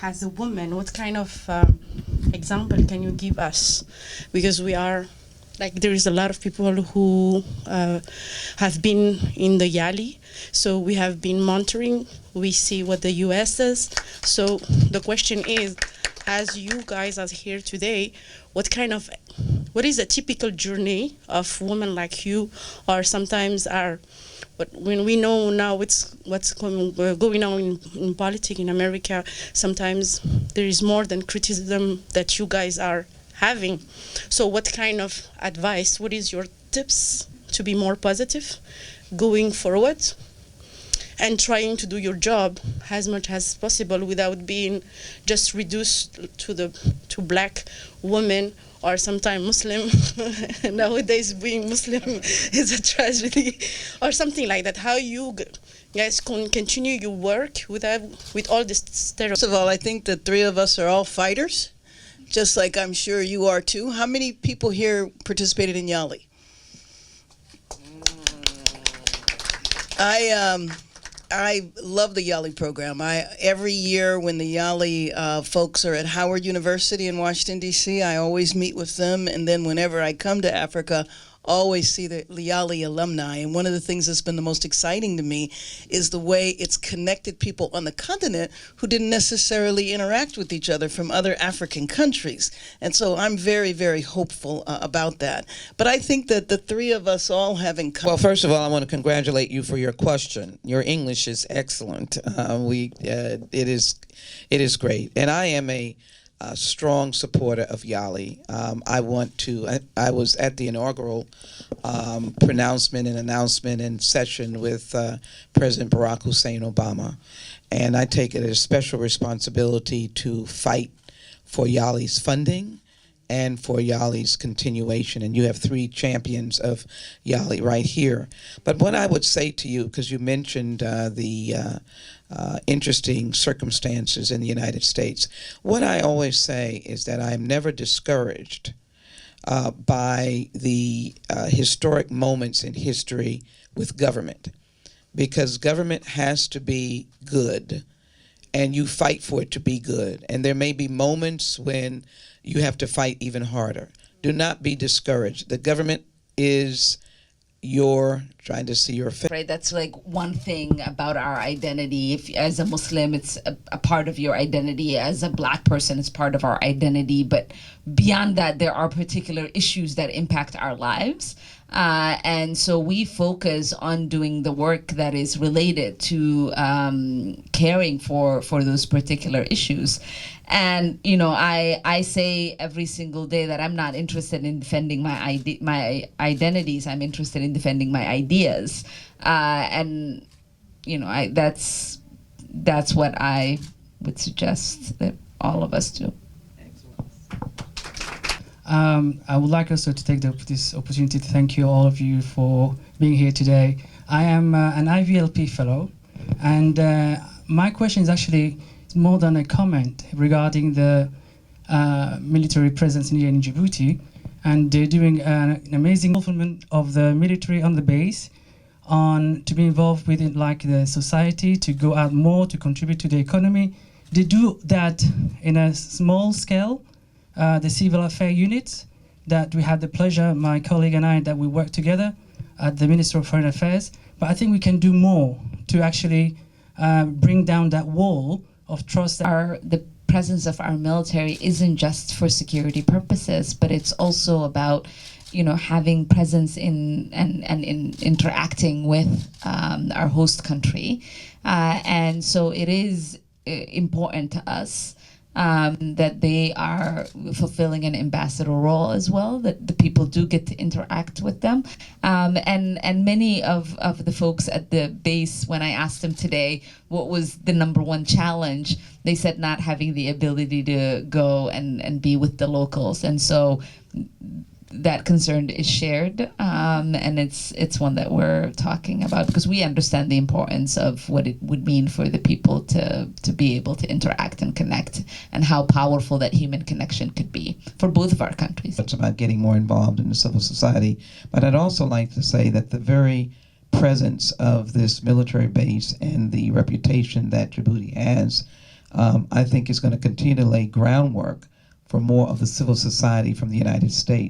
as a woman, what kind of example can you give us? Because we are, like, there is a lot of people who have been in the YALI, so we have been monitoring, we see what the US does. So the question is, as you guys are here today, what is a typical journey of women like you, or sometimes are, but when we know now what's going on in politics in America, sometimes there is more than criticism that you guys are having. So what kind of advice, what is your tips to be more positive going forward and trying to do your job as much as possible without being just reduced to black women or sometimes Muslim? Nowadays being Muslim is a tragedy, or something like that. How you guys can continue your work with all this stereotypes? First of all, I think the three of us are all fighters, just like I'm sure you are too. How many people here participated in YALI? I love the YALI program. Every year when the YALI folks are at Howard University in Washington, D.C., I always meet with them. And then whenever I come to Africa, always see the YALI alumni. And one of the things that's been the most exciting to me is the way it's connected people on the continent who didn't necessarily interact with each other from other African countries. And so I'm very, very hopeful about that. But I think that the three of us all have in common. Well, first of all, I want to congratulate you for your question. Your English is excellent. It is great. And I am a strong supporter of YALI. I was at the inaugural pronouncement and announcement and session with President Barack Hussein Obama, and I take it as a special responsibility to fight for YALI's funding and for YALI's continuation. And you have three champions of YALI right here. But what I would say to you, because you mentioned the interesting circumstances in the United States, what I always say is that I am never discouraged by the historic moments in history with government, because government has to be good and you fight for it to be good. And there may be moments when you have to fight even harder. Do not be discouraged. The government is trying to see your face. Right, that's like one thing about our identity. If as a Muslim, it's a part of your identity. As a black person, it's part of our identity. But beyond that, there are particular issues that impact our lives. And so we focus on doing the work that is related to caring for those particular issues. And, you know, I say every single day that I'm not interested in defending my identities. I'm interested in defending my ideas. And, you know, that's what I would suggest that all of us do. I would like also to take this opportunity to thank you, all of you, for being here today. I am an IVLP fellow, and my question is actually more than a comment regarding the military presence here in Djibouti, and they're doing an amazing involvement of the military on the base, to be involved within like the society, to go out more, to contribute to the economy. They do that in a small scale. The civil affairs units that we had the pleasure, my colleague and I, that we work together at the Ministry of Foreign Affairs. But I think we can do more to actually bring down that wall of trust. The presence of our military isn't just for security purposes, but it's also about, you know, having presence in interacting with our host country. And so it is important to us that they are fulfilling an ambassador role as well, that the people do get to interact with them. And many of the folks at the base, when I asked them today what was the #1 challenge, they said not having the ability to go and be with the locals. And so that concern is shared, and it's one that we're talking about, because we understand the importance of what it would mean for the people to be able to interact and connect, and how powerful that human connection could be for both of our countries. It's about getting more involved in the civil society, but I'd also like to say that the very presence of this military base and the reputation that Djibouti has I think is going to continue to lay groundwork for more of the civil society from the United States